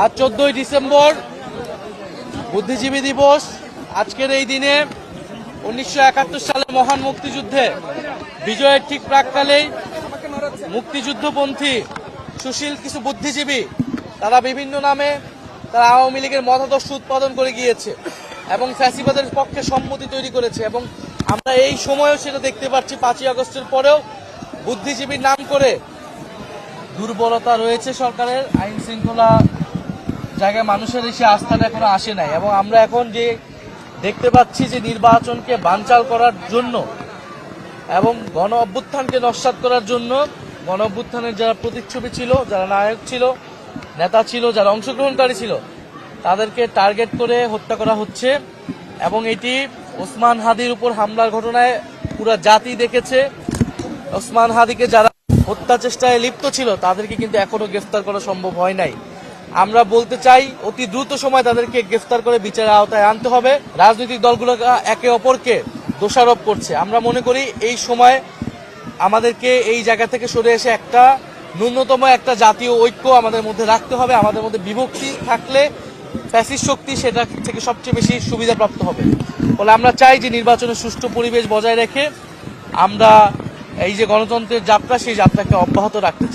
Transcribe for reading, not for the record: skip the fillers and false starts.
আজ 14ই ডিসেম্বর বুদ্ধিজীবী দিবস। আজকের এই দিনে 1971 সালে মহান মুক্তিযুদ্ধে বিজয়ের ঠিক প্রাককালেই মুক্তিযুদ্ধপন্থী সুশীল কিছু বুদ্ধিজীবী তারা বিভিন্ন নামে তারা আওয়ামী লীগের মতাদর্শ উৎপাদন করে গিয়েছে এবং ফ্যাসিবাদের পক্ষে সম্মতি তৈরি করেছে, এবং আমরা এই সময়েও সেটা দেখতে পাচ্ছি। 5ই আগস্টের পরেও বুদ্ধিজীবীর নাম করে দুর্বলতা রয়েছে সরকারের, আইন শৃঙ্খলা জায়গায় মানুষের এসে আস্থাটা এখনো আসে নাই, এবং আমরা এখন যে দেখতে পাচ্ছি যে নির্বাচনকে বানচাল করার জন্য এবং গণ অভ্যুত্থানকে নস্যাৎ করার জন্য গণ অভ্যুত্থানের যারা প্রতিচ্ছবি ছিল, যারা নায়ক ছিল, নেতা ছিল, যারা অংশগ্রহণকারী ছিল, তাদেরকে টার্গেট করে হত্যা করা হচ্ছে। এবং এটি ওসমান হাদির উপর হামলার ঘটনায় পুরো জাতি দেখেছে। ওসমান হাদিকে যারা হত্যা চেষ্টায় লিপ্ত ছিল তাদেরকে কিন্তু এখনো গ্রেফতার করা সম্ভব হয় নাই। আমরা বলতে চাই অতি দ্রুত সময় তাদেরকে গ্রেফতার করে বিচারের আওতায় আনতে হবে। রাজনৈতিক দলগুলো একে অপরকে দোষারোপ করছে। আমরা মনে করি এই সময় আমাদেরকে এই জায়গা থেকে সরে এসে একটা ন্যূনতম একটা জাতীয় ঐক্য আমাদের মধ্যে রাখতে হবে। আমাদের মধ্যে বিভক্তি থাকলে ফ্যাসিস্ট শক্তি সেটা থেকে সবচেয়ে বেশি সুবিধাপ্রাপ্ত হবে। ফলে আমরা চাই যে নির্বাচনের সুষ্ঠু পরিবেশ বজায় রেখে আমরা এই যে গণতন্ত্রের যাত্রা, সেই যাত্রাকে অব্যাহত রাখতে চাই।